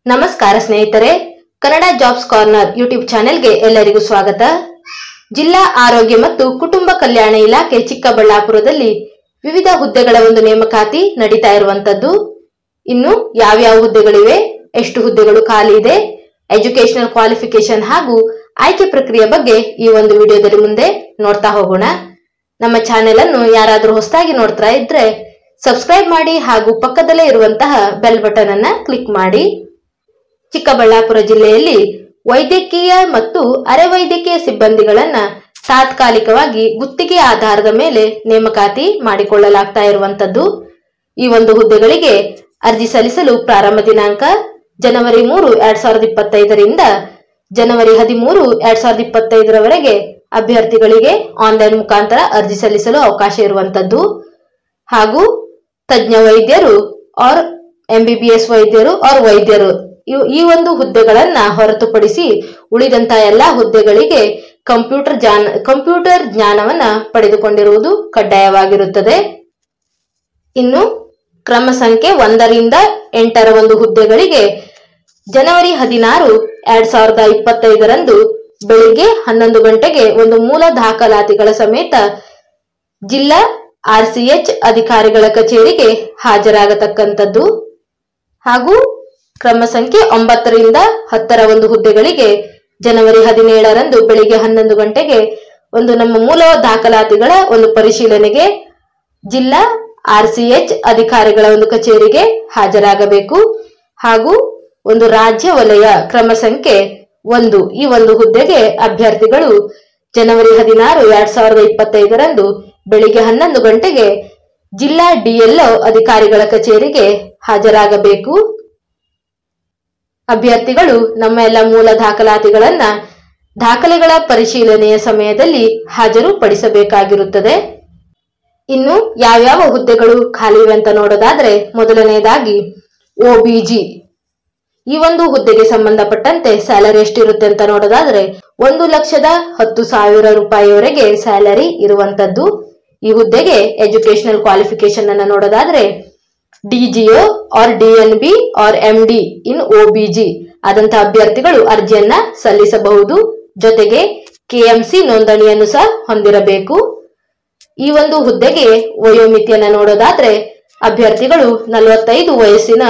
ನಮಸ್ಕಾರ ಸ್ನೇಹಿತರೆ, Kannada jobs corner YouTube ಚಾನೆಲ್ಗೆ ಎಲ್ಲರಿಗೂ ಸ್ವಾಗತ. ಜಿಲ್ಲಾ ಆರೋಗ್ಯ ಮತ್ತು ಕುಟುಂಬ ಕಲ್ಯಾಣ ಇಲಾಖೆ ಚಿಕ್ಕಬಳ್ಳಾಪುರದಲ್ಲಿ ವಿವಿಧ ಹುದ್ದೆಗಳ ಒಂದು ನೇಮಕಾತಿ ನಡೀತಾ ಇರುವಂತದ್ದು. ಇನ್ನು ಯಾವ್ಯಾವ ಹುದ್ದೆಗಳಿವೆ, ಎಷ್ಟು ಹುದ್ದೆಗಳು ಖಾಲಿ ಇದೆ, ಎಜುಕೇಶನಲ್ ಕ್ವಾಲಿಫಿಕೇಶನ್ ಹಾಗೂ ಆಯ್ಕೆ ಪ್ರಕ್ರಿಯೆ ಬಗ್ಗೆ ಈ ಒಂದು ವಿಡಿಯೋದಲ್ಲಿ ಮುಂದೆ ನೋಡ್ತಾ ಹೋಗೋಣ. ನಮ್ಮ ಚಾನೆಲ್ ಅನ್ನು ಯಾರಾದರೂ ಹೊಸದಾಗಿ ನೋಡ್ತಾ ಇದ್ರೆ ಸಬ್ಸ್ಕ್ರೈಬ್ ಮಾಡಿ ಹಾಗೂ ಪಕ್ಕದಲ್ಲೇ ಇರುವಂತಹ ಬೆಲ್ ಬಟನ್ ಅನ್ನ ಕ್ಲಿಕ್ ಮಾಡಿ. ಚಿಕ್ಕಬಳ್ಳಾಪುರ ಜಿಲ್ಲೆಯಲ್ಲಿ ವೈದ್ಯಕೀಯ ಮತ್ತು ಅರೆ ವೈದ್ಯಕೀಯ ಸಿಬ್ಬಂದಿಗಳನ್ನ ತಾತ್ಕಾಲಿಕವಾಗಿ ಗುತ್ತಿಗೆ ಆಧಾರದ ಮೇಲೆ ನೇಮಕಾತಿ ಮಾಡಿಕೊಳ್ಳಲಾಗ್ತಾ ಇರುವಂತದ್ದು. ಈ ಒಂದು ಹುದ್ದೆಗಳಿಗೆ ಅರ್ಜಿ ಸಲ್ಲಿಸಲು ಪ್ರಾರಂಭ ದಿನಾಂಕ ಜನವರಿ 3, 2025ರಿಂದ ಜನವರಿ 13, 2025ರವರೆಗೆ ಅಭ್ಯರ್ಥಿಗಳಿಗೆ ಆನ್ಲೈನ್ ಮುಖಾಂತರ ಅರ್ಜಿ ಸಲ್ಲಿಸಲು ಅವಕಾಶ ಇರುವಂತದ್ದು. ಹಾಗೂ ತಜ್ಞ ವೈದ್ಯರು ಆರ್ MBBS ವೈದ್ಯರು ಆರ್ ವೈದ್ಯರು ಈ ಒಂದು ಹುದ್ದೆಗಳನ್ನ ಹೊರತುಪಡಿಸಿ ಉಳಿದಂತಹ ಎಲ್ಲಾ ಹುದ್ದೆಗಳಿಗೆ ಕಂಪ್ಯೂಟರ್ ಜ್ಞಾನವನ್ನ ಪಡೆದುಕೊಂಡಿರುವುದು ಕಡ್ಡಾಯವಾಗಿರುತ್ತದೆ. ಇನ್ನು ಕ್ರಮ ಸಂಖ್ಯೆ 1ರಿಂದ 8ರ ಒಂದು ಹುದ್ದೆಗಳಿಗೆ ಜನವರಿ 16, 2025ರಂದು ಬೆಳಿಗ್ಗೆ 11 ಗಂಟೆಗೆ ಒಂದು ಮೂಲ ದಾಖಲಾತಿಗಳ ಸಮೇತ ಜಿಲ್ಲಾ RCH ಅಧಿಕಾರಿಗಳ ಕಚೇರಿಗೆ ಹಾಜರಾಗತಕ್ಕಂಥದ್ದು. ಹಾಗೂ ಕ್ರಮ ಸಂಖ್ಯೆ 9ರಿಂದ 10ರ ಒಂದು ಹುದ್ದೆಗಳಿಗೆ ಜನವರಿ 17ರಂದು ಬೆಳಿಗ್ಗೆ 11 ಗಂಟೆಗೆ ಒಂದು ನಮ್ಮ ಮೂಲ ದಾಖಲಾತಿಗಳ ಒಂದು ಪರಿಶೀಲನೆಗೆ ಜಿಲ್ಲಾ RCH ಅಧಿಕಾರಿಗಳ ಒಂದು ಕಚೇರಿಗೆ ಹಾಜರಾಗಬೇಕು. ಹಾಗೂ ಒಂದು ರಾಜ್ಯ ವಲಯ ಕ್ರಮ ಸಂಖ್ಯೆ 1 ಈ ಒಂದು ಹುದ್ದೆಗೆ ಅಭ್ಯರ್ಥಿಗಳು ಜನವರಿ 16, 2025ರಂದು ಬೆಳಿಗ್ಗೆ 11 ಗಂಟೆಗೆ ಜಿಲ್ಲಾ DLO ಅಧಿಕಾರಿಗಳ ಕಚೇರಿಗೆ ಹಾಜರಾಗಬೇಕು. ಅಭ್ಯರ್ಥಿಗಳು ನಮ್ಮ ಎಲ್ಲ ಮೂಲ ದಾಖಲೆಗಳ ಪರಿಶೀಲನೆಯ ಸಮಯದಲ್ಲಿ ಹಾಜರುಪಡಿಸಬೇಕಾಗಿರುತ್ತದೆ. ಇನ್ನು ಯಾವ್ಯಾವ ಹುದ್ದೆಗಳು ಖಾಲಿ ಇವೆ ಅಂತ ನೋಡೋದಾದ್ರೆ, ಮೊದಲನೆಯದಾಗಿ OBG ಈ ಒಂದು ಹುದ್ದೆಗೆ ಸಂಬಂಧಪಟ್ಟಂತೆ ಸ್ಯಾಲರಿ ಎಷ್ಟಿರುತ್ತೆ ಅಂತ ನೋಡೋದಾದ್ರೆ 1,10,000 ರೂಪಾಯಿವರೆಗೆ ಸ್ಯಾಲರಿ ಇರುವಂತದ್ದು. ಈ ಹುದ್ದೆಗೆ ಎಜುಕೇಶನಲ್ ಕ್ವಾಲಿಫಿಕೇಶನ್ ಅನ್ನ ನೋಡೋದಾದ್ರೆ DGO or DNB or MD in OBG ಆದಂತಹ ಅಭ್ಯರ್ಥಿಗಳು ಅರ್ಜಿಯನ್ನ ಸಲ್ಲಿಸಬಹುದು. ಜೊತೆಗೆ KMC ನೋಂದಣಿಯನ್ನು ಸಹ ಹೊಂದಿರಬೇಕು. ಈ ಒಂದು ಹುದ್ದೆಗೆ ವಯೋಮಿತಿಯನ್ನ ನೋಡೋದಾದ್ರೆ ಅಭ್ಯರ್ಥಿಗಳು 45 ವಯಸ್ಸಿನ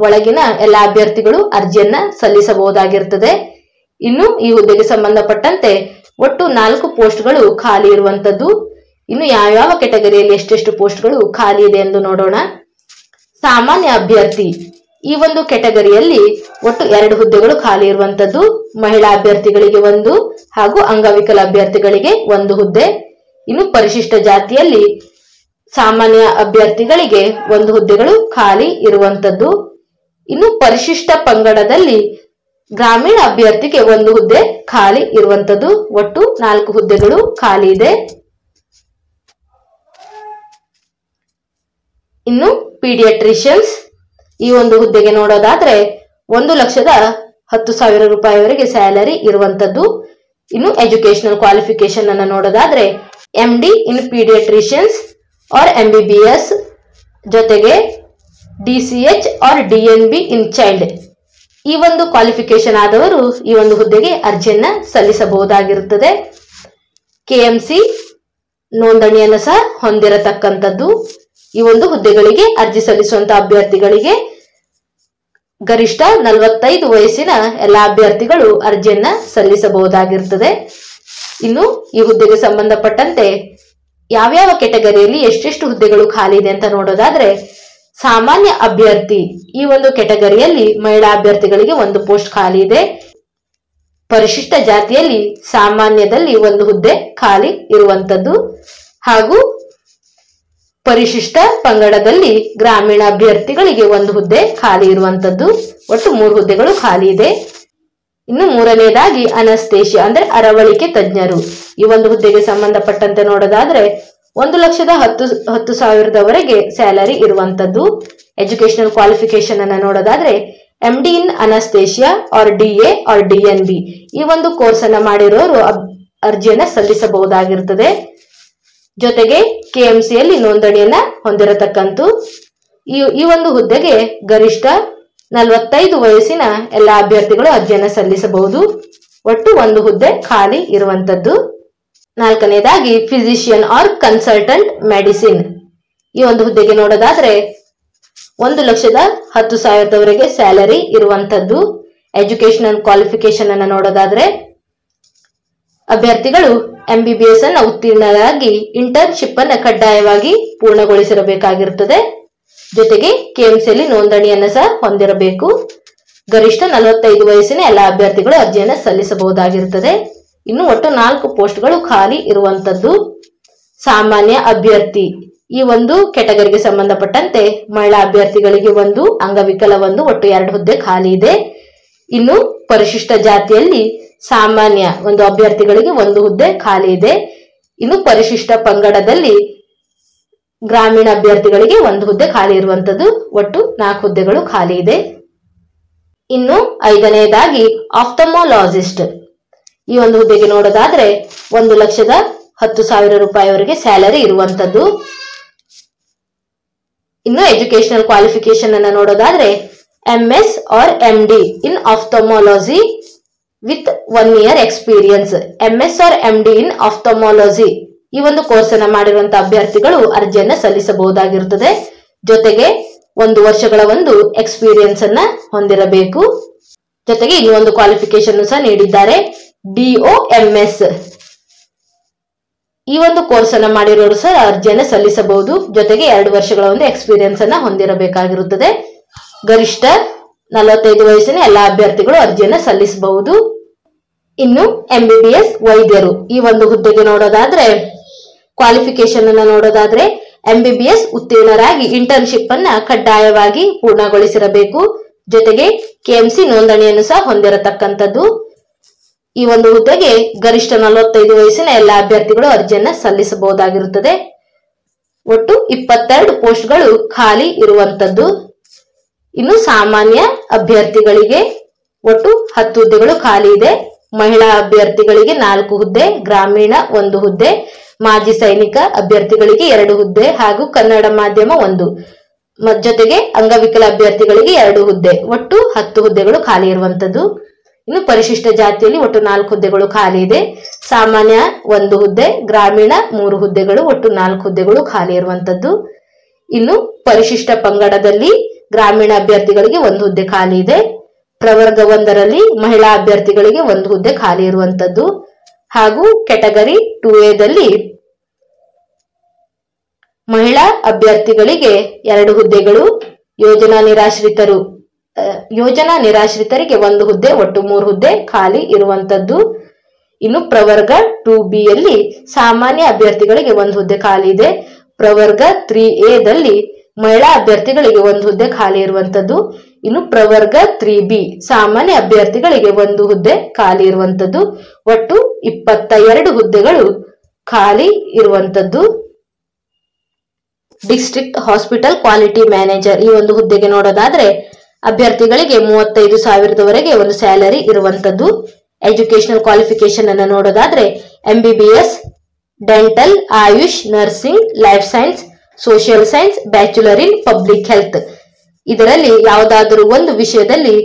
ಒಳಗಿನ ಎಲ್ಲಾ ಅಭ್ಯರ್ಥಿಗಳು ಅರ್ಜಿಯನ್ನ ಸಲ್ಲಿಸಬಹುದಾಗಿರ್ತದೆ. ಇನ್ನು ಈ ಹುದ್ದೆಗೆ ಸಂಬಂಧಪಟ್ಟಂತೆ ಒಟ್ಟು 4 ಪೋಸ್ಟ್ಗಳು ಖಾಲಿ ಇರುವಂತದ್ದು. ಇನ್ನು ಯಾವ್ಯಾವ ಕೆಟಗರಿಯಲ್ಲಿ ಎಷ್ಟೆಷ್ಟು ಪೋಸ್ಟ್ಗಳು ಖಾಲಿ ಇದೆ ಎಂದು ನೋಡೋಣ. ಸಾಮಾನ್ಯ ಅಭ್ಯರ್ಥಿ ಈ ಒಂದು ಕೆಟಗರಿಯಲ್ಲಿ ಒಟ್ಟು 2 ಹುದ್ದೆಗಳು ಖಾಲಿ ಇರುವಂತದ್ದು. ಮಹಿಳಾ ಅಭ್ಯರ್ಥಿಗಳಿಗೆ 1 ಹಾಗೂ ಅಂಗವಿಕಲ ಅಭ್ಯರ್ಥಿಗಳಿಗೆ 1 ಹುದ್ದೆ. ಇನ್ನು ಪರಿಶಿಷ್ಟ ಜಾತಿಯಲ್ಲಿ ಸಾಮಾನ್ಯ ಅಭ್ಯರ್ಥಿಗಳಿಗೆ 1 ಹುದ್ದೆಗಳು ಖಾಲಿ ಇರುವಂತದ್ದು. ಇನ್ನು ಪರಿಶಿಷ್ಟ ಪಂಗಡದಲ್ಲಿ ಗ್ರಾಮೀಣ ಅಭ್ಯರ್ಥಿಗೆ 1 ಹುದ್ದೆ ಖಾಲಿ ಇರುವಂತದ್ದು. ಒಟ್ಟು 4 ಹುದ್ದೆಗಳು ಖಾಲಿ ಇದೆ. ಇನ್ನು ಪೀಡಿಯಾಟ್ರಿಷಿಯನ್ಸ್ ಈ ಒಂದು ಹುದ್ದೆಗೆ ನೋಡೋದಾದ್ರೆ 1,10,000 ರೂಪಾಯಿವರೆಗೆ ಸ್ಯಾಲರಿ ಇರುವಂತದ್ದು. ಇನ್ನು ಎಜುಕೇಶನಲ್ ಕ್ವಾಲಿಫಿಕೇಶನ್ ಅನ್ನ ನೋಡೋದಾದ್ರೆ MD in paediatricians or MBBS ಜೊತೆಗೆ DCH or DNB in child ಈ ಒಂದು ಕ್ವಾಲಿಫಿಕೇಶನ್ ಆದವರು ಈ ಒಂದು ಹುದ್ದೆಗೆ ಅರ್ಜಿಯನ್ನ ಸಲ್ಲಿಸಬಹುದಾಗಿರುತ್ತದೆ. KMC ನೋಂದಣಿಯನ್ನು ಸಹ ಹೊಂದಿರತಕ್ಕಂಥದ್ದು. ಈ ಒಂದು ಹುದ್ದೆಗಳಿಗೆ ಅರ್ಜಿ ಸಲ್ಲಿಸುವಂತ ಅಭ್ಯರ್ಥಿಗಳಿಗೆ ಗರಿಷ್ಠ 45 ವಯಸ್ಸಿನ ಎಲ್ಲಾ ಅಭ್ಯರ್ಥಿಗಳು ಅರ್ಜಿಯನ್ನ ಸಲ್ಲಿಸಬಹುದಾಗಿರ್ತದೆ. ಇನ್ನು ಈ ಹುದ್ದೆಗೆ ಸಂಬಂಧಪಟ್ಟಂತೆ ಯಾವ್ಯಾವ ಕೆಟಗರಿಯಲ್ಲಿ ಎಷ್ಟೆಷ್ಟು ಹುದ್ದೆಗಳು ಖಾಲಿ ಇದೆ ಅಂತ ನೋಡೋದಾದ್ರೆ, ಸಾಮಾನ್ಯ ಅಭ್ಯರ್ಥಿ ಈ ಒಂದು ಕೆಟಗರಿಯಲ್ಲಿ ಮಹಿಳಾ ಅಭ್ಯರ್ಥಿಗಳಿಗೆ 1 ಪೋಸ್ಟ್ ಖಾಲಿ ಇದೆ. ಪರಿಶಿಷ್ಟ ಜಾತಿಯಲ್ಲಿ ಸಾಮಾನ್ಯದಲ್ಲಿ 1 ಹುದ್ದೆ ಖಾಲಿ ಇರುವಂತದ್ದು. ಹಾಗೂ ಪರಿಶಿಷ್ಟ ಪಂಗಡದಲ್ಲಿ ಗ್ರಾಮೀಣ ಅಭ್ಯರ್ಥಿಗಳಿಗೆ 1 ಹುದ್ದೆ ಖಾಲಿ ಇರುವಂತದ್ದು. ಒಟ್ಟು 3 ಹುದ್ದೆಗಳು ಖಾಲಿ ಇದೆ. ಇನ್ನು ಮೂರನೇದಾಗಿ ಅನಸ್ತೇಶಿಯಾ ಅಂದ್ರೆ ಅರವಳಿಕೆ ತಜ್ಞರು ಈ ಒಂದು ಹುದ್ದೆಗೆ ಸಂಬಂಧಪಟ್ಟಂತೆ ನೋಡೋದಾದ್ರೆ 1,10,000ವರೆಗೆ ಸ್ಯಾಲರಿ ಇರುವಂತದ್ದು. ಎಜುಕೇಶನಲ್ ಕ್ವಾಲಿಫಿಕೇಶನ್ ಅನ್ನ ನೋಡೋದಾದ್ರೆ MD in anaesthesia or DA or DNB ಈ ಒಂದು ಕೋರ್ಸ್ ಅನ್ನ ಮಾಡಿರೋರು ಅರ್ಜಿಯನ್ನ ಸಲ್ಲಿಸಬಹುದಾಗಿರ್ತದೆ. ಜೊತೆಗೆ KMCಯಲ್ಲಿ ನೋಂದಣಿಯನ್ನ ಹೊಂದಿರತಕ್ಕಂಥ ಈ ಒಂದು ಹುದ್ದೆಗೆ ಗರಿಷ್ಠ 45 ವಯಸ್ಸಿನ ಎಲ್ಲ ಅಭ್ಯರ್ಥಿಗಳು ಅರ್ಜಿಯನ್ನು ಸಲ್ಲಿಸಬಹುದು. ಒಟ್ಟು 1 ಹುದ್ದೆ ಖಾಲಿ ಇರುವಂತದ್ದು. 4ನೇದಾಗಿ ಫಿಸಿಷಿಯನ್ ಆರ್ ಕನ್ಸಲ್ಟೆಂಟ್ ಮೆಡಿಸಿನ್. ಈ ಒಂದು ಹುದ್ದೆಗೆ ನೋಡೋದಾದ್ರೆ 1,10,10,000 ಸ್ಯಾಲರಿ ಇರುವಂತದ್ದು. ಎಜುಕೇಶನಲ್ ಕ್ವಾಲಿಫಿಕೇಶನ್ ಅನ್ನ ನೋಡೋದಾದ್ರೆ ಅಭ್ಯರ್ಥಿಗಳು MBBS ಅನ್ನ ಉತ್ತೀರ್ಣರಾಗಿ ಇಂಟರ್ನ್ಶಿಪ್ ಅನ್ನ ಕಡ್ಡಾಯವಾಗಿ ಪೂರ್ಣಗೊಳಿಸಿರಬೇಕಾಗಿರುತ್ತದೆ. ಜೊತೆಗೆ KMCಯಲ್ಲಿ ನೋಂದಣಿಯನ್ನು ಸಹ ಹೊಂದಿರಬೇಕು. ಗರಿಷ್ಠ 45 ವಯಸ್ಸಿನ ಎಲ್ಲ ಅಭ್ಯರ್ಥಿಗಳು ಅರ್ಜಿಯನ್ನು ಸಲ್ಲಿಸಬಹುದಾಗಿರುತ್ತದೆ. ಇನ್ನು ಒಟ್ಟು 4 ಪೋಸ್ಟ್ಗಳು ಖಾಲಿ ಇರುವಂತದ್ದು. ಸಾಮಾನ್ಯ ಅಭ್ಯರ್ಥಿ ಈ ಒಂದು ಕೆಟಗರಿಗೆ ಸಂಬಂಧಪಟ್ಟಂತೆ ಮಹಿಳಾ ಅಭ್ಯರ್ಥಿಗಳಿಗೆ 1, ಅಂಗವಿಕಲ 1, ಒಟ್ಟು 2 ಹುದ್ದೆ ಖಾಲಿ ಇದೆ. ಇನ್ನು ಪರಿಶಿಷ್ಟ ಜಾತಿಯಲ್ಲಿ ಸಾಮಾನ್ಯ 1 ಅಭ್ಯರ್ಥಿಗಳಿಗೆ 1 ಹುದ್ದೆ ಖಾಲಿ ಇದೆ. ಇನ್ನು ಪರಿಶಿಷ್ಟ ಪಂಗಡದಲ್ಲಿ ಗ್ರಾಮೀಣ ಅಭ್ಯರ್ಥಿಗಳಿಗೆ 1 ಹುದ್ದೆ ಖಾಲಿ ಇರುವಂತದ್ದು. ಒಟ್ಟು 4 ಹುದ್ದೆಗಳು ಖಾಲಿ ಇದೆ. ಇನ್ನು 5ನೇದಾಗಿ ಆಫ್ಥಮೋಲಾಜಿಸ್ಟ್. ಈ ಒಂದು ಹುದ್ದೆಗೆ ನೋಡೋದಾದ್ರೆ 1,10,000 ರೂಪಾಯಿವರೆಗೆ ಸ್ಯಾಲರಿ ಇರುವಂತದ್ದು. ಇನ್ನು ಎಜುಕೇಶನಲ್ ಕ್ವಾಲಿಫಿಕೇಶನ್ ಅನ್ನ ನೋಡೋದಾದ್ರೆ MS or MD in ophthalmology with 1 year experience. MS or MD in ophthalmology ಈ ಒಂದು ಕೋರ್ಸ್ ಅನ್ನ ಮಾಡಿರುವಂತಹ ಅಭ್ಯರ್ಥಿಗಳು ಅರ್ಜಿಯನ್ನ ಸಲ್ಲಿಸಬಹುದಾಗಿರುತ್ತದೆ. ಜೊತೆಗೆ 1 ವರ್ಷಗಳ ಒಂದು ಎಕ್ಸ್ಪೀರಿಯನ್ಸ್ ಅನ್ನ ಹೊಂದಿರಬೇಕು. ಜೊತೆಗೆ ಇನ್ನೊಂದು ಕ್ವಾಲಿಫಿಕೇಶನ್ ಸಹ ನೀಡಿದ್ದಾರೆ, DOMS. ಈ ಒಂದು ಕೋರ್ಸ್ ಅನ್ನ ಮಾಡಿರೋರು ಸಹ ಅರ್ಜಿಯನ್ನ ಸಲ್ಲಿಸಬಹುದು. ಜೊತೆಗೆ 2 ವರ್ಷಗಳ ಒಂದು ಎಕ್ಸ್ಪೀರಿಯನ್ಸ್ ಅನ್ನ ಹೊಂದಿರಬೇಕಾಗಿರುತ್ತದೆ. ಗರಿಷ್ಠ 45 ವಯಸ್ಸಿನ ಎಲ್ಲಾ ಅಭ್ಯರ್ಥಿಗಳು ಅರ್ಜಿಯನ್ನ ಸಲ್ಲಿಸಬಹುದು. ಇನ್ನು MBBS ವೈದ್ಯರು ಈ ಒಂದು ಹುದ್ದೆಗೆ ನೋಡೋದಾದ್ರೆ ಕ್ವಾಲಿಫಿಕೇಶನ್ ಅನ್ನ ನೋಡೋದಾದ್ರೆ MBBS ಉತ್ತೀರ್ಣರಾಗಿ ಇಂಟರ್ನ್ಶಿಪ್ ಅನ್ನ ಕಡ್ಡಾಯವಾಗಿ ಪೂರ್ಣಗೊಳಿಸಿರಬೇಕು. ಜೊತೆಗೆ KMC ನೋಂದಣಿಯನ್ನು ಸಹ ಹೊಂದಿರತಕ್ಕಂಥದ್ದು. ಈ ಒಂದು ಹುದ್ದೆಗೆ ಗರಿಷ್ಠ 45 ವಯಸ್ಸಿನ ಎಲ್ಲ ಅಭ್ಯರ್ಥಿಗಳು ಅರ್ಜಿಯನ್ನ ಸಲ್ಲಿಸಬಹುದಾಗಿರುತ್ತದೆ. ಒಟ್ಟು 22 ಪೋಸ್ಟ್ಗಳು ಖಾಲಿ ಇರುವಂತದ್ದು. ಇನ್ನು ಸಾಮಾನ್ಯ ಅಭ್ಯರ್ಥಿಗಳಿಗೆ ಒಟ್ಟು 10 ಹುದ್ದೆಗಳು ಖಾಲಿ ಇದೆ. ಮಹಿಳಾ ಅಭ್ಯರ್ಥಿಗಳಿಗೆ 4 ಹುದ್ದೆ, ಗ್ರಾಮೀಣ 1 ಹುದ್ದೆ, ಮಾಜಿ ಸೈನಿಕ ಅಭ್ಯರ್ಥಿಗಳಿಗೆ 2 ಹುದ್ದೆ ಹಾಗೂ ಕನ್ನಡ ಮಾಧ್ಯಮ 1, ಜೊತೆಗೆ ಅಂಗವಿಕಲ ಅಭ್ಯರ್ಥಿಗಳಿಗೆ 2 ಹುದ್ದೆ, ಒಟ್ಟು 10 ಹುದ್ದೆಗಳು ಖಾಲಿ ಇರುವಂತದ್ದು. ಇನ್ನು ಪರಿಶಿಷ್ಟ ಜಾತಿಯಲ್ಲಿ ಒಟ್ಟು 4 ಹುದ್ದೆಗಳು ಖಾಲಿ ಇದೆ. ಸಾಮಾನ್ಯ 1 ಹುದ್ದೆ, ಗ್ರಾಮೀಣ 3 ಹುದ್ದೆಗಳು, ಒಟ್ಟು 4 ಹುದ್ದೆಗಳು ಖಾಲಿ ಇರುವಂತದ್ದು. ಇನ್ನು ಪರಿಶಿಷ್ಟ ಪಂಗಡದಲ್ಲಿ ಗ್ರಾಮೀಣ ಅಭ್ಯರ್ಥಿಗಳಿಗೆ 1 ಹುದ್ದೆ ಖಾಲಿ ಇದೆ. ಪ್ರವರ್ಗ 1ರಲ್ಲಿ ಮಹಿಳಾ ಅಭ್ಯರ್ಥಿಗಳಿಗೆ 1 ಹುದ್ದೆ ಖಾಲಿ ಇರುವಂತದ್ದು. ಹಾಗೂ ಕೆಟಗರಿ 2A ಮಹಿಳಾ ಅಭ್ಯರ್ಥಿಗಳಿಗೆ 2 ಹುದ್ದೆಗಳು, ಯೋಜನಾ ನಿರಾಶ್ರಿತರಿಗೆ 1 ಹುದ್ದೆ, ಒಟ್ಟು 3 ಹುದ್ದೆ ಖಾಲಿ ಇರುವಂತದ್ದು. ಇನ್ನು ಪ್ರವರ್ಗ 2Bಯಲ್ಲಿ ಸಾಮಾನ್ಯ ಅಭ್ಯರ್ಥಿಗಳಿಗೆ 1 ಹುದ್ದೆ ಖಾಲಿ ಇದೆ. ಪ್ರವರ್ಗ 3Aದಲ್ಲಿ ಮಹಿಳಾ ಅಭ್ಯರ್ಥಿಗಳಿಗೆ 1 ಹುದ್ದೆ ಖಾಲಿ ಇರುವಂತದ್ದು. ಇನ್ನು ಪ್ರವರ್ಗ 3B ಸಾಮಾನ್ಯ ಅಭ್ಯರ್ಥಿಗಳಿಗೆ 1 ಹುದ್ದೆ ಖಾಲಿ ಇರುವಂತದ್ದು. ಒಟ್ಟು 22 ಹುದ್ದೆಗಳು ಖಾಲಿ ಇರುವಂತದ್ದು. ಡಿಸ್ಟ್ರಿಕ್ಟ್ ಹಾಸ್ಪಿಟಲ್ ಕ್ವಾಲಿಟಿ ಮ್ಯಾನೇಜರ್ ಈ ಒಂದು ಹುದ್ದೆಗೆ ನೋಡೋದಾದ್ರೆ ಅಭ್ಯರ್ಥಿಗಳಿಗೆ 35,000ವರೆಗೆ ಒಂದು ಸ್ಯಾಲರಿ ಇರುವಂತದ್ದು. ಎಜುಕೇಶನಲ್ ಕ್ವಾಲಿಫಿಕೇಶನ್ ಅನ್ನ ನೋಡೋದಾದ್ರೆ MBBS, dental, AYUSH, nursing, life science, social science, bachelor in public health. ಇದರಲ್ಲಿ ಯಾವುದಾದರೂ ಒಂದು ವಿಷಯದಲ್ಲಿ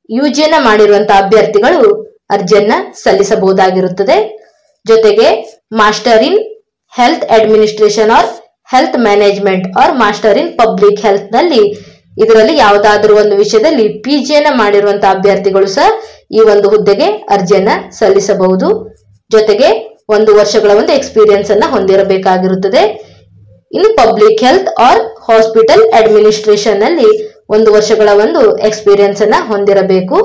ಯುಜಿಯನ್ನ ಮಾಡಿರುವಂತಹ ಅಭ್ಯರ್ಥಿಗಳು ಅರ್ಜಿಯನ್ನ ಸಲ್ಲಿಸಬಹುದಾಗಿರುತ್ತದೆ. ಜೊತೆಗೆ master in health administration or health management or master in public health ನಲ್ಲಿ ಇದರಲ್ಲಿ ಯಾವುದಾದರೂ ಒಂದು ವಿಷಯದಲ್ಲಿ PGಯನ್ನ ಮಾಡಿರುವಂತಹ ಅಭ್ಯರ್ಥಿಗಳು ಸಹ ಈ ಒಂದು ಹುದ್ದೆಗೆ ಅರ್ಜಿಯನ್ನ ಸಲ್ಲಿಸಬಹುದು. ಜೊತೆಗೆ 1 ವರ್ಷಗಳ ಒಂದು ಎಕ್ಸ್ಪೀರಿಯನ್ಸ್ ಅನ್ನ ಹೊಂದಿರಬೇಕಾಗಿರುತ್ತದೆ. ಇನ್ನು public health or hospital administration ನಲ್ಲಿ 1 ವರ್ಷಗಳ ಒಂದು ಎಕ್ಸ್ಪೀರಿಯನ್ಸ್ ಅನ್ನ ಹೊಂದಿರಬೇಕು.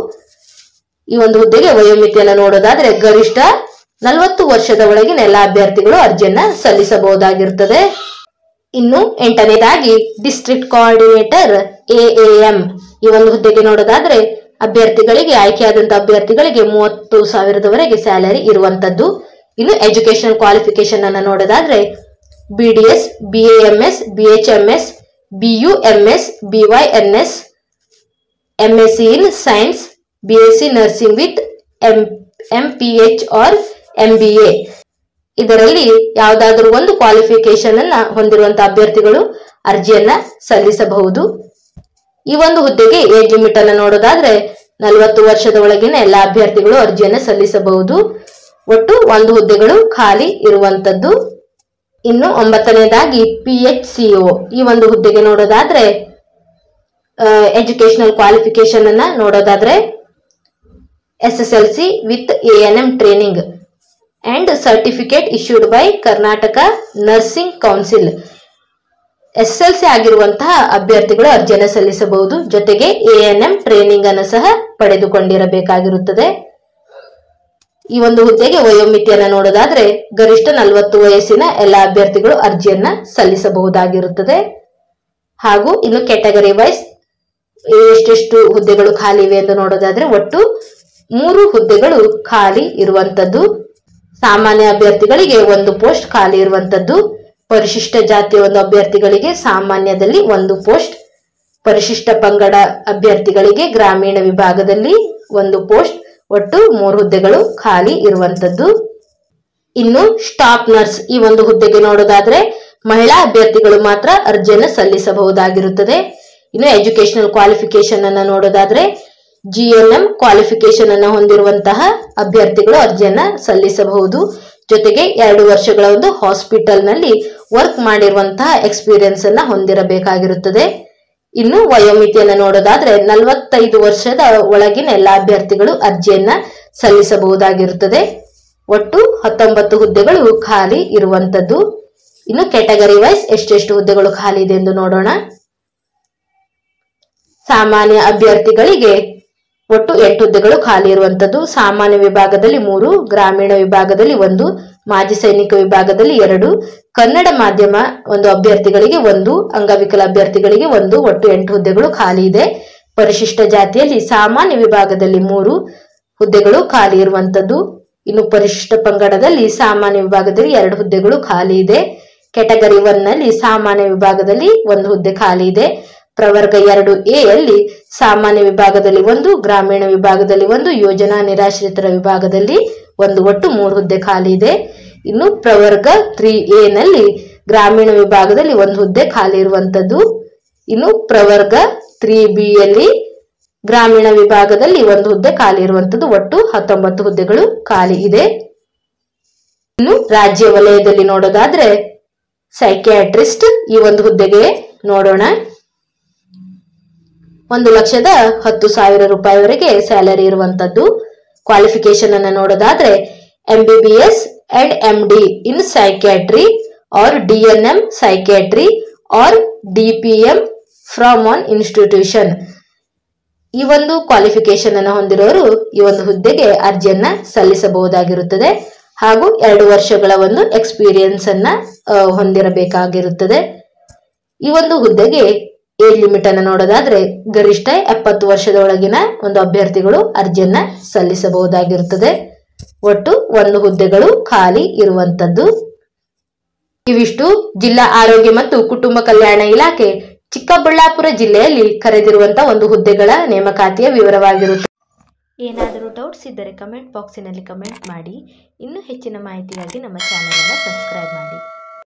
ಈ ಒಂದು ಹುದ್ದೆಗೆ ವಯೋಮಿತಿಯನ್ನು ನೋಡೋದಾದ್ರೆ ಗರಿಷ್ಠ 40 ವರ್ಷದ ಒಳಗಿನ ಎಲ್ಲ ಅಭ್ಯರ್ಥಿಗಳು ಅರ್ಜಿಯನ್ನ ಸಲ್ಲಿಸಬಹುದಾಗಿರುತ್ತದೆ. ಇನ್ನು 8ನೇದಾಗಿ ಡಿಸ್ಟ್ರಿಕ್ಟ್ ಕೋಆರ್ಡಿನೇಟರ್ AAM ಈ ಒಂದು ಹುದ್ದೆಗೆ ನೋಡೋದಾದ್ರೆ ಅಭ್ಯರ್ಥಿಗಳಿಗೆ ಆಯ್ಕೆಯಾದಂತಹ ಅಭ್ಯರ್ಥಿಗಳಿಗೆ 30,000ವರೆಗೆ ಸ್ಯಾಲರಿ ಇರುವಂತದ್ದು. ಇನ್ನು ಎಜುಕೇಶನಲ್ ಕ್ವಾಲಿಫಿಕೇಶನ್ ಅನ್ನ ನೋಡೋದಾದ್ರೆ BDS, BAMS, BHMS, BUMS, BYNS, MSc in Science, BSc Nursing with MPH or MBA. ಇದರಲ್ಲಿ ಯಾವುದಾದರೂ ಒಂದು ಕ್ವಾಲಿಫಿಕೇಶನ್ ಅನ್ನ ಹೊಂದಿರುವಂತಹ ಅಭ್ಯರ್ಥಿಗಳು ಅರ್ಜಿಯನ್ನ ಸಲ್ಲಿಸಬಹುದು. ಈ ಒಂದು ಹುದ್ದೆಗೆ ಏಜ್ ಲಿಮಿಟ್ ಅನ್ನು ನೋಡೋದಾದ್ರೆ 40 ವರ್ಷದ ಒಳಗಿನ ಎಲ್ಲ ಅಭ್ಯರ್ಥಿಗಳು ಅರ್ಜಿಯನ್ನು ಸಲ್ಲಿಸಬಹುದು. ಒಟ್ಟು 1 ಹುದ್ದೆಗಳು ಖಾಲಿ ಇರುವಂತದ್ದು. ಇನ್ನು 9ನೇದಾಗಿ PHCO ಈ ಒಂದು ಹುದ್ದೆಗೆ ನೋಡೋದಾದ್ರೆ ಎಜುಕೇಶನಲ್ ಕ್ವಾಲಿಫಿಕೇಶನ್ ಅನ್ನ ನೋಡೋದಾದ್ರೆ SSLC with ANM training and certificate issued by Karnataka nursing council. SSLC ಆಗಿರುವಂತಹ ಅಭ್ಯರ್ಥಿಗಳು ಅರ್ಜಿಯನ್ನು ಸಲ್ಲಿಸಬಹುದು. ಜೊತೆಗೆ ANM ಟ್ರೈನಿಂಗ್ ಅನ್ನು ಸಹ ಪಡೆದುಕೊಂಡಿರಬೇಕಾಗಿರುತ್ತದೆ. ಈ ಒಂದು ಹುದ್ದೆಗೆ ವಯೋಮಿತಿಯನ್ನು ನೋಡೋದಾದ್ರೆ ಗರಿಷ್ಠ 40 ವಯಸ್ಸಿನ ಎಲ್ಲ ಅಭ್ಯರ್ಥಿಗಳು ಅರ್ಜಿಯನ್ನ ಸಲ್ಲಿಸಬಹುದಾಗಿರುತ್ತದೆ. ಹಾಗೂ ಇನ್ನು ಕ್ಯಾಟಗರಿ ವೈಸ್ ಎಷ್ಟೆಷ್ಟು ಹುದ್ದೆಗಳು ಖಾಲಿ ಇವೆ ಎಂದು ನೋಡೋದಾದ್ರೆ ಒಟ್ಟು 3 ಹುದ್ದೆಗಳು ಖಾಲಿ ಇರುವಂತದ್ದು. ಸಾಮಾನ್ಯ ಅಭ್ಯರ್ಥಿಗಳಿಗೆ 1 ಪೋಸ್ಟ್ ಖಾಲಿ ಇರುವಂತದ್ದು. ಪರಿಶಿಷ್ಟ ಜಾತಿಯ ಒಂದು ಅಭ್ಯರ್ಥಿಗಳಿಗೆ ಸಾಮಾನ್ಯದಲ್ಲಿ 1 ಪೋಸ್ಟ್, ಪರಿಶಿಷ್ಟ ಪಂಗಡ ಅಭ್ಯರ್ಥಿಗಳಿಗೆ ಗ್ರಾಮೀಣ ವಿಭಾಗದಲ್ಲಿ 1 ಪೋಸ್ಟ್, ಒಟ್ಟು 3 ಹುದ್ದೆಗಳು ಖಾಲಿ ಇರುವಂತದ್ದು. ಇನ್ನು ಸ್ಟಾಫ್ ನರ್ಸ್ ಈ ಒಂದು ಹುದ್ದೆಗೆ ನೋಡೋದಾದ್ರೆ ಮಹಿಳಾ ಅಭ್ಯರ್ಥಿಗಳು ಮಾತ್ರ ಅರ್ಜಿಯನ್ನು ಸಲ್ಲಿಸಬಹುದಾಗಿರುತ್ತದೆ. ಇನ್ನು ಎಜುಕೇಶನಲ್ ಕ್ವಾಲಿಫಿಕೇಶನ್ ಅನ್ನ ನೋಡೋದಾದ್ರೆ GNM ಕ್ವಾಲಿಫಿಕೇಶನ್ ಅನ್ನು ಹೊಂದಿರುವಂತಹ ಅಭ್ಯರ್ಥಿಗಳು ಅರ್ಜಿಯನ್ನ ಸಲ್ಲಿಸಬಹುದು. ಜೊತೆಗೆ 2 ವರ್ಷಗಳ ಒಂದು ಹಾಸ್ಪಿಟಲ್ ನಲ್ಲಿ ವರ್ಕ್ ಮಾಡಿರುವಂತಹ ಎಕ್ಸ್ಪೀರಿಯನ್ಸ್ ಅನ್ನ ಹೊಂದಿರಬೇಕಾಗಿರುತ್ತದೆ. ಇನ್ನು ವಯೋಮಿತಿಯನ್ನು ನೋಡೋದಾದ್ರೆ 45 ವರ್ಷದ ಒಳಗಿನ ಎಲ್ಲಾ ಅಭ್ಯರ್ಥಿಗಳು ಅರ್ಜಿಯನ್ನ ಸಲ್ಲಿಸಬಹುದಾಗಿರುತ್ತದೆ. ಒಟ್ಟು 19 ಹುದ್ದೆಗಳು ಖಾಲಿ ಇರುವಂತದ್ದು. ಇನ್ನು ಕ್ಯಾಟಗರಿ ವೈಸ್ ಎಷ್ಟೆಷ್ಟು ಹುದ್ದೆಗಳು ಖಾಲಿ ಇದೆ ಎಂದು ನೋಡೋಣ. ಸಾಮಾನ್ಯ ಅಭ್ಯರ್ಥಿಗಳಿಗೆ ಒಟ್ಟು 8 ಹುದ್ದೆಗಳು ಖಾಲಿ ಇರುವಂತದ್ದು. ಸಾಮಾನ್ಯ ವಿಭಾಗದಲ್ಲಿ 3, ಗ್ರಾಮೀಣ ವಿಭಾಗದಲ್ಲಿ 1, ಮಾಜಿ ಸೈನಿಕ ವಿಭಾಗದಲ್ಲಿ 2, ಕನ್ನಡ ಮಾಧ್ಯಮ ಒಂದು ಅಭ್ಯರ್ಥಿಗಳಿಗೆ 1, ಅಂಗವಿಕಲ ಅಭ್ಯರ್ಥಿಗಳಿಗೆ 1, ಒಟ್ಟು 8 ಹುದ್ದೆಗಳು ಖಾಲಿ ಇದೆ. ಪರಿಶಿಷ್ಟ ಜಾತಿಯಲ್ಲಿ ಸಾಮಾನ್ಯ ವಿಭಾಗದಲ್ಲಿ 3 ಹುದ್ದೆಗಳು ಖಾಲಿ ಇರುವಂತದ್ದು. ಇನ್ನು ಪರಿಶಿಷ್ಟ ಪಂಗಡದಲ್ಲಿ ಸಾಮಾನ್ಯ ವಿಭಾಗದಲ್ಲಿ 2 ಹುದ್ದೆಗಳು ಖಾಲಿ ಇದೆ. ಕ್ಯಾಟಗರಿ 1 ನಲ್ಲಿ ಸಾಮಾನ್ಯ ವಿಭಾಗದಲ್ಲಿ 1 ಹುದ್ದೆ ಖಾಲಿ ಇದೆ. ಪ್ರವರ್ಗ 2A ಯಲ್ಲಿ ಸಾಮಾನ್ಯ ವಿಭಾಗದಲ್ಲಿ 1, ಗ್ರಾಮೀಣ ವಿಭಾಗದಲ್ಲಿ 1, ಯೋಜನಾ ನಿರಾಶ್ರಿತರ ವಿಭಾಗದಲ್ಲಿ 1, ಒಟ್ಟು 3 ಹುದ್ದೆ ಖಾಲಿ ಇದೆ. ಇನ್ನು ಪ್ರವರ್ಗ 3A ನಲ್ಲಿ ಗ್ರಾಮೀಣ ವಿಭಾಗದಲ್ಲಿ 1 ಹುದ್ದೆ ಖಾಲಿ ಇರುವಂತದ್ದು. ಇನ್ನು ಪ್ರವರ್ಗ 3B ಯಲ್ಲಿ ಗ್ರಾಮೀಣ ವಿಭಾಗದಲ್ಲಿ 1 ಹುದ್ದೆ ಖಾಲಿ ಇರುವಂತದ್ದು. ಒಟ್ಟು 19 ಹುದ್ದೆಗಳು ಖಾಲಿ ಇದೆ. ಇನ್ನು ರಾಜ್ಯ ವಲಯದಲ್ಲಿ ನೋಡೋದಾದ್ರೆ ಸೈಕಿಯಾಟ್ರಿಸ್ಟ್ ಈ ಒಂದು ಹುದ್ದೆಗೆ ನೋಡೋಣ. 1,10,000 ರೂಪಾಯಿವರೆಗೆ ಸ್ಯಾಲರಿ ಇರುವಂತದ್ದು. ಕ್ವಾಲಿಫಿಕೇಶನ್ ಅನ್ನು ನೋಡೋದಾದ್ರೆ MBBS and MD in psychiatry or DNM psychiatry or DPM from one institution. ಈ ಒಂದು ಕ್ವಾಲಿಫಿಕೇಶನ್ ಅನ್ನು ಹೊಂದಿರೋರು ಈ ಒಂದು ಹುದ್ದೆಗೆ ಅರ್ಜಿಯನ್ನ ಸಲ್ಲಿಸಬಹುದಾಗಿರುತ್ತದೆ. ಹಾಗೂ 2 ವರ್ಷಗಳ ಒಂದು ಎಕ್ಸ್ಪೀರಿಯನ್ಸ್ ಅನ್ನ ಹೊಂದಿರಬೇಕಾಗಿರುತ್ತದೆ. ಈ ಒಂದು ಹುದ್ದೆಗೆ ಏಜ್ ಲಿಮಿಟ್ ಅನ್ನು ನೋಡೋದಾದ್ರೆ ಗರಿಷ್ಠ 70 ವರ್ಷದ ಒಳಗಿನ ಒಂದು ಅಭ್ಯರ್ಥಿಗಳು ಅರ್ಜಿಯನ್ನ ಸಲ್ಲಿಸಬಹುದಾಗಿರುತ್ತದೆ. ಒಟ್ಟು 1 ಹುದ್ದೆಗಳು ಖಾಲಿ ಇರುವಂತದ್ದು. ಇವಿಷ್ಟು ಜಿಲ್ಲಾ ಆರೋಗ್ಯ ಮತ್ತು ಕುಟುಂಬ ಕಲ್ಯಾಣ ಇಲಾಖೆ ಚಿಕ್ಕಬಳ್ಳಾಪುರ ಜಿಲ್ಲೆಯಲ್ಲಿ ಕರೆದಿರುವಂತಹ ಒಂದು ಹುದ್ದೆಗಳ ನೇಮಕಾತಿಯ ವಿವರವಾಗಿರುತ್ತದೆ. ಏನಾದರೂ ಡೌಟ್ಸ್ ಇದ್ದರೆ ಕಮೆಂಟ್ ಬಾಕ್ಸಿನಲ್ಲಿ ಕಮೆಂಟ್ ಮಾಡಿ. ಇನ್ನೂ ಹೆಚ್ಚಿನ ಮಾಹಿತಿಗಾಗಿ ನಮ್ಮ ಚಾನೆಲ್ ಅನ್ನು ಸಬ್ಸ್ಕ್ರೈಬ್ ಮಾಡಿ.